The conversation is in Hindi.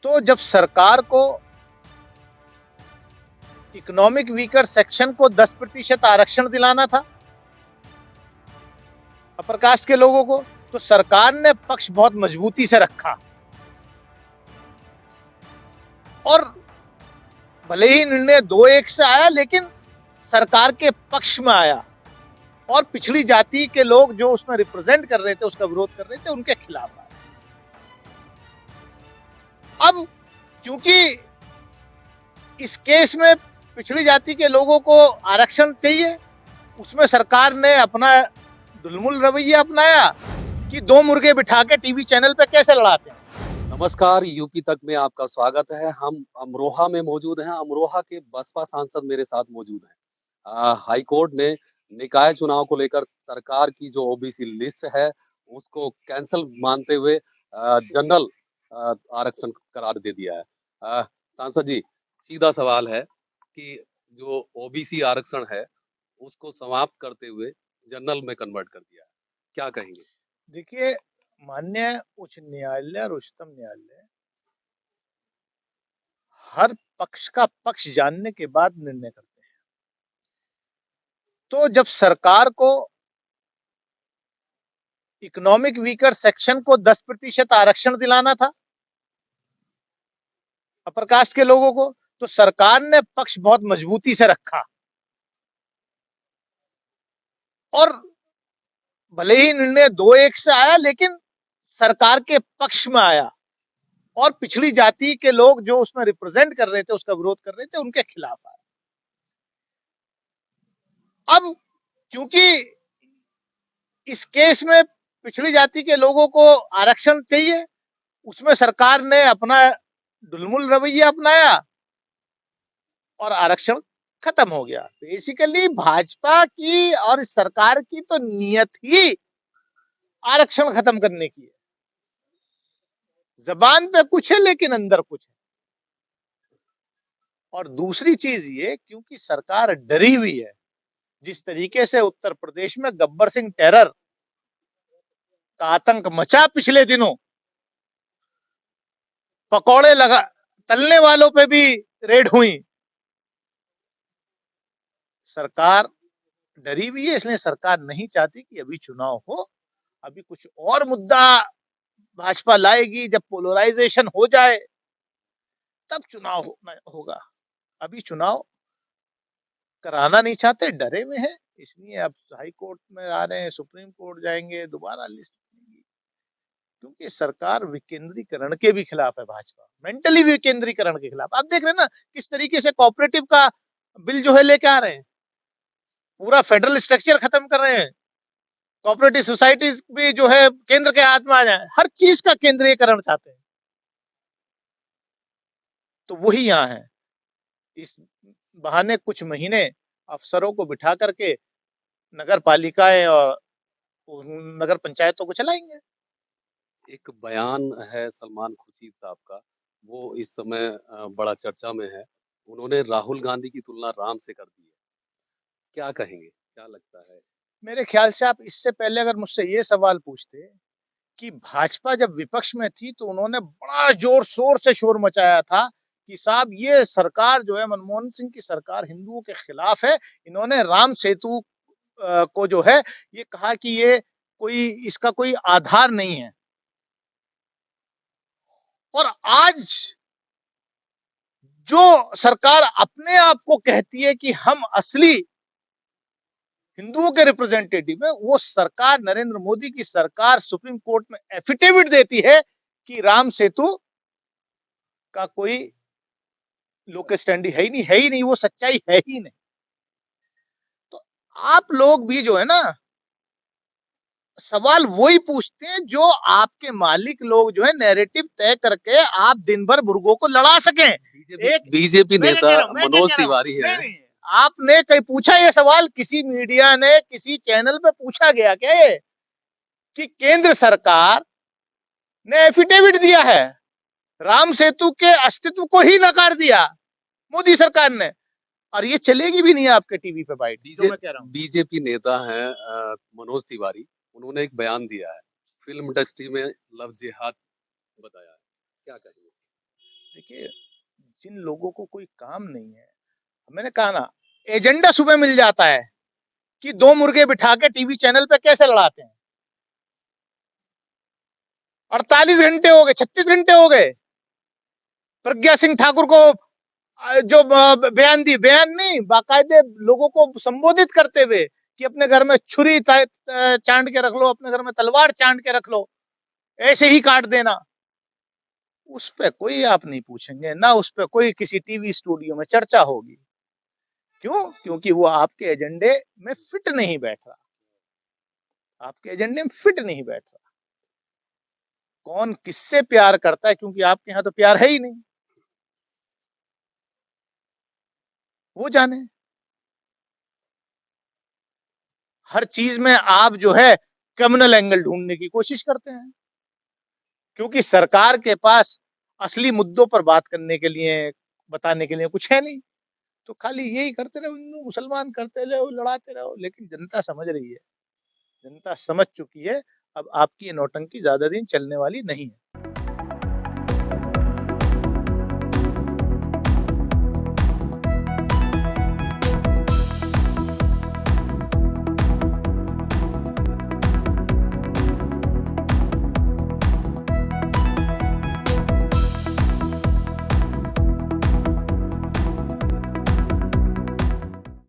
तो जब सरकार को इकोनॉमिक वीकर सेक्शन को 10% आरक्षण दिलाना था अपर कास्ट के लोगों को, तो सरकार ने पक्ष बहुत मजबूती से रखा और भले ही निर्णय 2-1 से आया, लेकिन सरकार के पक्ष में आया और पिछड़ी जाति के लोग जो उसमें रिप्रेजेंट कर रहे थे, उसका विरोध कर रहे थे, उनके खिलाफ आया। अब क्योंकि इस केस में पिछड़ी जाति के लोगों को आरक्षण चाहिए, उसमें सरकार ने अपना दुलमुल रवैया अपनाया कि 2 मुर्गे बिठा के टीवी चैनल पे कैसे लड़ाते हैं। नमस्कार, यूपी तक में आपका स्वागत है। हम अमरोहा में मौजूद हैं। अमरोहा के बसपा सांसद मेरे साथ मौजूद हैं। हाई कोर्ट ने निकाय चुनाव को लेकर सरकार की जो ओबीसी लिस्ट है उसको कैंसल मानते हुए जनरल आरक्षण करार दे दिया है। सांसद जी, सीधा सवाल है कि जो ओबीसी आरक्षण है उसको समाप्त करते हुए जनरल में कन्वर्ट कर दिया है, क्या कहेंगे? देखिए, माननीय उच्च न्यायालय और उच्चतम न्यायालय हर पक्ष का पक्ष जानने के बाद निर्णय करते हैं। तो जब सरकार को इकोनॉमिक वीकर सेक्शन को 10% आरक्षण दिलाना था अपर कास्ट के लोगों को, तो सरकार ने पक्ष बहुत मजबूती से रखा और भले ही निर्णय 2-1 से आया, लेकिन सरकार के पक्ष में आया और पिछड़ी जाति के लोग जो उसमें रिप्रेजेंट कर रहे थे, उसका विरोध कर रहे थे, उनके खिलाफ आया। अब क्योंकि इस केस में पिछड़ी जाति के लोगों को आरक्षण चाहिए, उसमें सरकार ने अपना दुलमुल रवैया अपनाया और आरक्षण खत्म हो गया। बेसिकली भाजपा की और इस सरकार की तो नीयत ही आरक्षण खत्म करने की है। जबान पे कुछ है लेकिन अंदर कुछ है। और दूसरी चीज ये, क्योंकि सरकार डरी हुई है, जिस तरीके से उत्तर प्रदेश में गब्बर सिंह टेरर का आतंक मचा पिछले दिनों, पकौड़े लगा तलने वालों पे भी रेड हुई, सरकार डरी हुई है। इसलिए सरकार नहीं चाहती कि अभी चुनाव हो, अभी कुछ और मुद्दा भाजपा लाएगी, जब पोलराइजेशन हो जाए तब चुनाव होगा। अभी चुनाव कराना नहीं चाहते, डरे हुए हैं, इसलिए अब हाई कोर्ट में आ रहे हैं, सुप्रीम कोर्ट जाएंगे, दोबारा लिस्ट बनेगी। क्योंकि सरकार विकेंद्रीकरण के भी खिलाफ है, भाजपा मेंटली विकेंद्रीकरण के खिलाफ। आप देख रहे हैं ना किस तरीके से कोऑपरेटिव का बिल जो है लेके आ रहे हैं, पूरा फेडरल स्ट्रक्चर खत्म कर रहे हैं, कोऑपरेटिव सोसाइटी भी जो है केंद्र के हाथ में आ जाए, हर चीज का केंद्रीयकरण चाहते हैं। तो वही यहाँ है, इस बहाने कुछ महीने अफसरों को बिठा करके नगर पालिकाएं और नगर पंचायतों को चलाएंगे। एक बयान है सलमान खुर्शीद साहब का, वो इस समय बड़ा चर्चा में है। उन्होंने राहुल गांधी की तुलना राम से कर दी है। क्या कहेंगे, क्या लगता है? मेरे ख्याल से आप इससे पहले अगर मुझसे ये सवाल पूछते कि भाजपा जब विपक्ष में थी तो उन्होंने बड़ा जोर शोर से शोर मचाया था कि साहब ये सरकार जो है, मनमोहन सिंह की सरकार हिंदुओं के खिलाफ है, इन्होंने राम सेतु को जो है ये कहा कि ये कोई इसका कोई आधार नहीं है। और आज जो सरकार अपने आप को कहती है कि हम असली हिंदुओं के रिप्रेजेंटेटिव है, वो सरकार, नरेंद्र मोदी की सरकार सुप्रीम कोर्ट में एफिडेविट देती है कि राम सेतु का कोई लोकल स्टैंडिंग है ही नहीं, है ही नहीं, वो सच्चाई है ही नहीं। तो आप लोग भी जो है ना, सवाल वही पूछते हैं जो आपके मालिक लोग जो है नैरेटिव तय करके आप दिन भर मुर्गों को लड़ा सकें। बीजेपी नेता मनोज तिवारी है। आपने कहीं पूछा ये सवाल, किसी मीडिया ने किसी चैनल पे पूछा गया क्या ये कि केंद्र सरकार ने एफिडेविट दिया है, राम सेतु के अस्तित्व को ही नकार दिया मोदी सरकार ने, और ये चलेगी भी नहीं आपके टीवी पे बाइट। जो मैं कह रहा हूँ, बीजेपी नेता है मनोज तिवारी, उन्होंने एक बयान दिया है, फिल्म इंडस्ट्री में लव जिहाद बताया है, क्या कहेंगे? देखिए, जिन लोगों को कोई काम नहीं है, मैंने कहा ना, एजेंडा सुबह मिल जाता है कि 2 मुर्गे बिठा के टीवी चैनल पे कैसे लड़ाते हैं। 48 घंटे हो गए, 36 घंटे हो गए। प्रज्ञा सिंह ठाकुर को जो बयान नहीं, बाकायदे लोगों को संबोधित करते हुए कि अपने घर में छुरी चांद के रख लो, अपने घर में तलवार चांद के रख लो, ऐसे ही काट देना। उस पे कोई आप नहीं पूछेंगे, ना उस पे कोई किसी टीवी स्टूडियो में चर्चा होगी। क्यों? क्योंकि वो आपके एजेंडे में फिट नहीं बैठ रहा, आपके एजेंडे में फिट नहीं बैठ रहा। कौन किससे प्यार करता है, क्योंकि आपके यहाँ तो प्यार है ही नहीं, वो जाने। हर चीज में आप जो है कम्युनल एंगल ढूंढने की कोशिश करते हैं, क्योंकि सरकार के पास असली मुद्दों पर बात करने के लिए, बताने के लिए कुछ है नहीं। तो खाली यही करते रहो, हिंदू मुसलमान करते रहो, लड़ाते रहो। लेकिन जनता समझ रही है, जनता समझ चुकी है, अब आपकी ये नौटंकी ज्यादा दिन चलने वाली नहीं है।